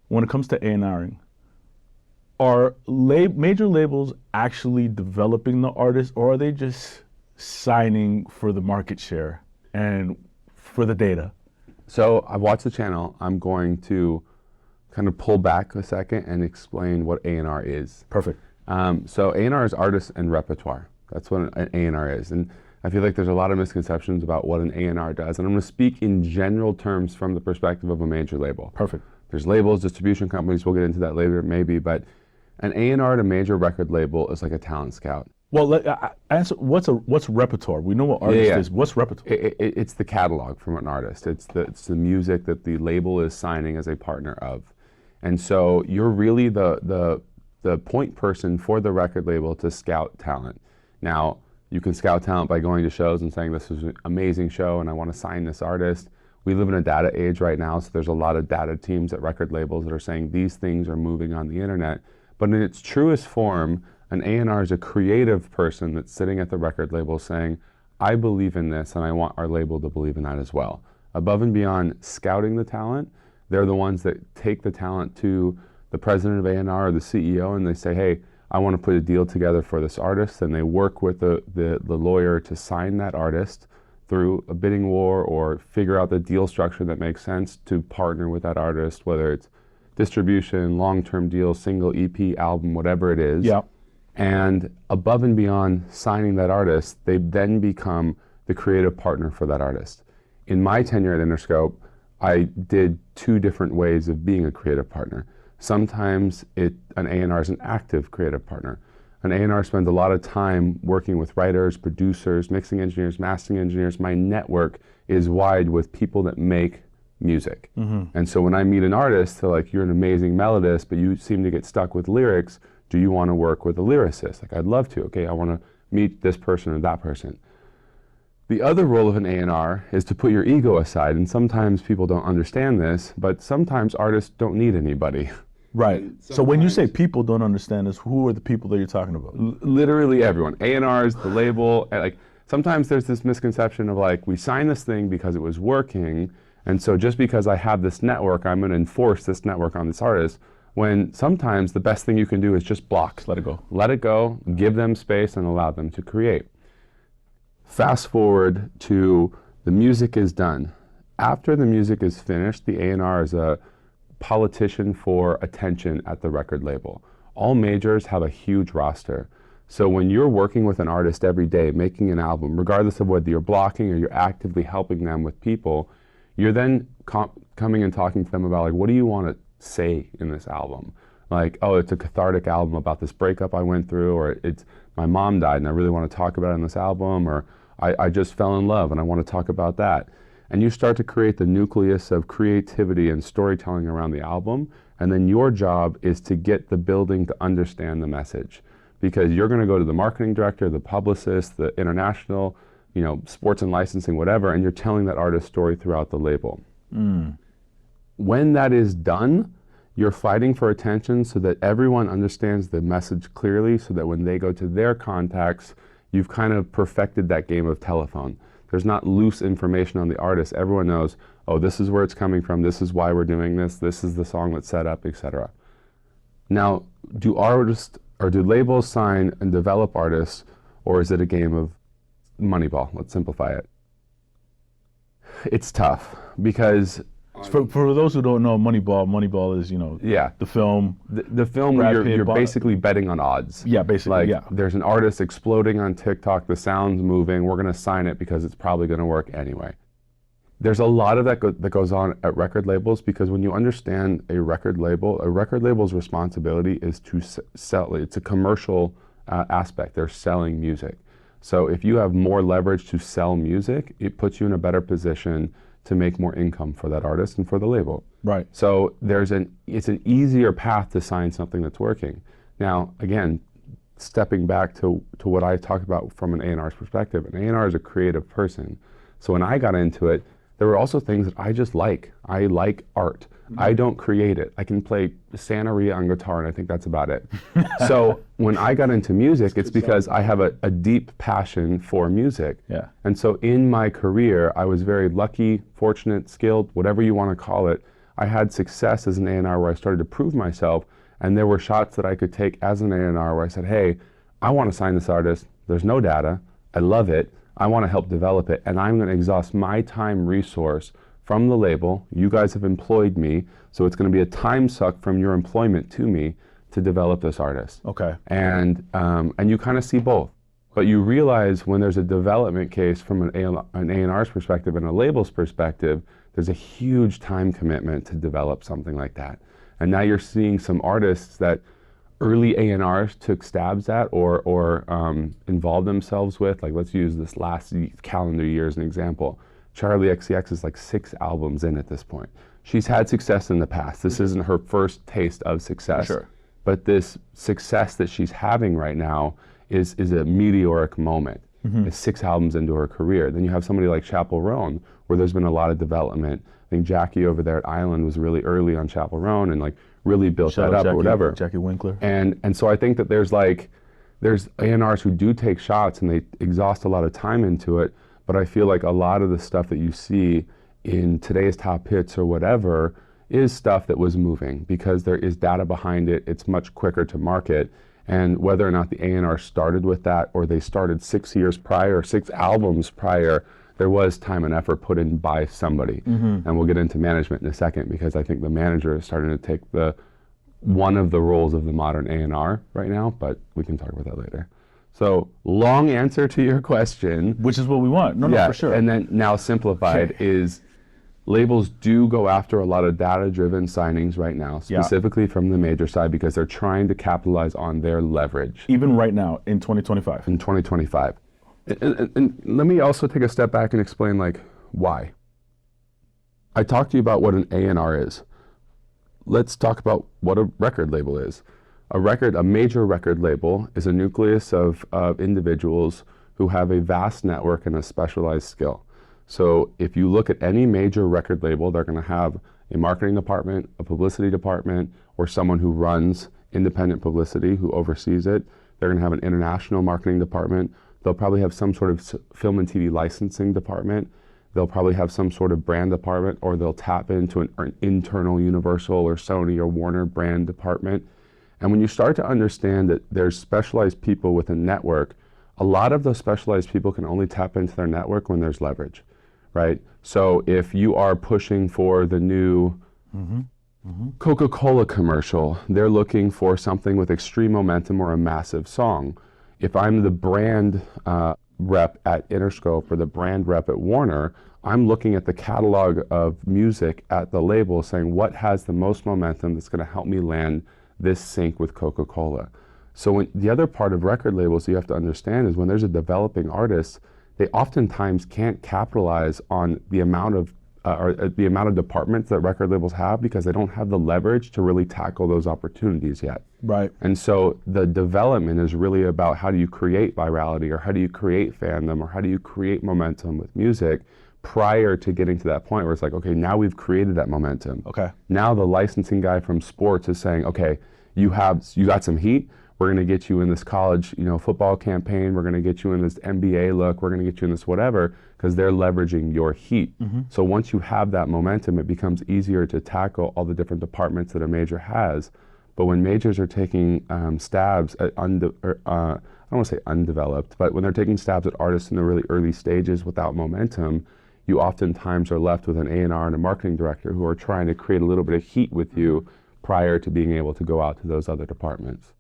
when it comes to A&Ring, are major labels actually developing the artist, or are they just signing for the market share and for the data? So I've watched the channel. I'm going to kind of pull back a second and explain what A&R is. Perfect. So A&R is artist and repertoire. That's what an A&R is. And I feel like there's a lot of misconceptions about what an A&R does. And I'm going to speak in general terms from the perspective of a major label. Perfect. There's labels, distribution companies, we'll get into that later maybe, but an A&R at a major record label is like a talent scout. Well, answer, what's repertoire? We know what artist is. What's repertoire? It's the catalog from an artist. It's the music that the label is signing as a partner of. And so you're really the point person for the record label to scout talent. Now, you can scout talent by going to shows and saying this is an amazing show and I want to sign this artist. We live in a data age right now, so there's a lot of data teams at record labels that are saying these things are moving on the internet. But in its truest form, an A&R is a creative person that's sitting at the record label saying, I believe in this and I want our label to believe in that as well. Above and beyond scouting the talent, they're the ones that take the talent to the president of A&R or the CEO and they say, hey, I want to put a deal together for this artist, and they work with the lawyer to sign that artist through a bidding war or figure out the deal structure that makes sense to partner with that artist, whether it's distribution, long-term deal, single EP, album, whatever it is. Yeah. And above and beyond signing that artist, they then become the creative partner for that artist. In my tenure at Interscope, I did two different ways of being a creative partner. Sometimes an A&R is an active creative partner. An A&R spends a lot of time working with writers, producers, mixing engineers, mastering engineers. My network is wide with people that make music. And so when I meet an artist, they're like, you're an amazing melodist, but you seem to get stuck with lyrics. Do you want to work with a lyricist? Like, I'd love to. Okay, I want to meet this person or that person. The other role of an A&R is to put your ego aside, and sometimes people don't understand this, but sometimes artists don't need anybody. Right. So when you say people don't understand this, who are the people that you're talking about? Literally everyone. A&Rs, the label, like sometimes there's this misconception of like, we signed this thing because it was working, and so just because I have this network, I'm going to enforce this network on this artist, when sometimes the best thing you can do is just block. Let it go. Let it go, give them space, and allow them to create. Fast forward to the music is done. After the music is finished, the A&R is a politician for attention at the record label. All majors have a huge roster. So when you're working with an artist every day, making an album, regardless of whether you're blocking or you're actively helping them with people, you're then coming and talking to them about like, what do you want to say in this album? Like, oh, it's a cathartic album about this breakup I went through, or it's my mom died and I really want to talk about it in this album, or I just fell in love and I want to talk about that. And you start to create the nucleus of creativity and storytelling around the album, and then your job is to get the building to understand the message. Because you're going to go to the marketing director, the publicist, the international, sports and licensing, whatever, and you're telling that artist's story throughout the label. When that is done, you're fighting for attention so that everyone understands the message clearly, so that when they go to their contacts, you've kind of perfected that game of telephone. There's not loose information on the artist. Everyone knows, oh, this is where it's coming from, this is why we're doing this is the song that's set up, etc. Now, do labels sign and develop artists, or is it a game of Moneyball? Let's simplify it. It's tough because for those who don't know, Moneyball is, the film. The film where you're basically betting on odds. Yeah, basically, like, there's an artist exploding on TikTok, the sound's moving, we're going to sign it because it's probably going to work anyway. There's a lot of that that goes on at record labels, because when you understand a record label's responsibility is to sell. It's a commercial aspect. They're selling music. So if you have more leverage to sell music, it puts you in a better position to make more income for that artist and for the label. Right. So it's an easier path to sign something that's working. Now, again, stepping back to what I talked about from an A&R's perspective, an A&R is a creative person. So when I got into it, there were also things that I just like. I like art. I don't create it. I can play Santeria on guitar, and I think that's about it. So when I got into music, it's because I have a deep passion for music. Yeah. And so in my career, I was very lucky, fortunate, skilled, whatever you want to call it. I had success as an A&R where I started to prove myself, and there were shots that I could take as an A&R where I said, hey, I want to sign this artist. There's no data. I love it. I want to help develop it, and I'm going to exhaust my time resource from the label. You guys have employed me, so it's going to be a time suck from your employment to me to develop this artist. Okay. And you kind of see both. But you realize when there's a development case from an A&R's perspective and a label's perspective, there's a huge time commitment to develop something like that. And now you're seeing some artists that early A&Rs took stabs at or involved themselves with. Like, let's use this last calendar year as an example. Charlie XCX is like 6 albums in at this point. She's had success in the past. This isn't her first taste of success. Sure. But this success that she's having right now is a meteoric moment. It's 6 albums into her career. Then you have somebody like Chappell Roan, where there's been a lot of development. I think Jackie over there at Island was really early on Chappell Roan and like really built that up, Jackie, or whatever. Jackie Winkler. And so I think that there's A&Rs who do take shots and they exhaust a lot of time into it, but I feel like a lot of the stuff that you see in today's top hits or whatever is stuff that was moving because there is data behind it. It's much quicker to market. And whether or not the A&R started with that or they started 6 years prior, 6 albums prior, there was time and effort put in by somebody. And we'll get into management in a second because I think the manager is starting to take one of the roles of the modern A&R right now, but we can talk about that later. So long answer to your question. Which is what we want. No, for sure. And then now simplified is labels do go after a lot of data-driven signings right now, specifically from the major side, because they're trying to capitalize on their leverage. Even right now, in 2025. In 2025. And let me also take a step back and explain like why. I talked to you about what an A&R is. Let's talk about what a record label is. A major record label is a nucleus of individuals who have a vast network and a specialized skill. So if you look at any major record label, they're going to have a marketing department, a publicity department, or someone who runs independent publicity who oversees it. They're going to have an international marketing department. They'll probably have some sort of film and TV licensing department. They'll probably have some sort of brand department, or they'll tap into an internal Universal or Sony or Warner brand department. And when you start to understand that there's specialized people with a network, a lot of those specialized people can only tap into their network when there's leverage. Right? So if you are pushing for the new Coca-Cola commercial, they're looking for something with extreme momentum or a massive song. If I'm the brand rep at Interscope or the brand rep at Warner, I'm looking at the catalog of music at the label saying what has the most momentum that's going to help me land this sync with Coca-Cola. So the other part of record labels you have to understand is when there's a developing artist, they oftentimes can't capitalize on the amount of departments that record labels have because they don't have the leverage to really tackle those opportunities yet. Right. And so the development is really about how do you create virality, or how do you create fandom, or how do you create momentum with music prior to getting to that point where it's like, okay, now we've created that momentum. Okay. Now the licensing guy from sports is saying, okay, you got some heat. We're going to get you in this college, football campaign. We're going to get you in this NBA look. We're going to get you in this whatever, because they're leveraging your heat. So once you have that momentum, it becomes easier to tackle all the different departments that a major has. But when majors are taking stabs at, I don't want to say undeveloped, but when they're taking stabs at artists in the really early stages without momentum, you oftentimes are left with an A&R and a marketing director who are trying to create a little bit of heat with you prior to being able to go out to those other departments.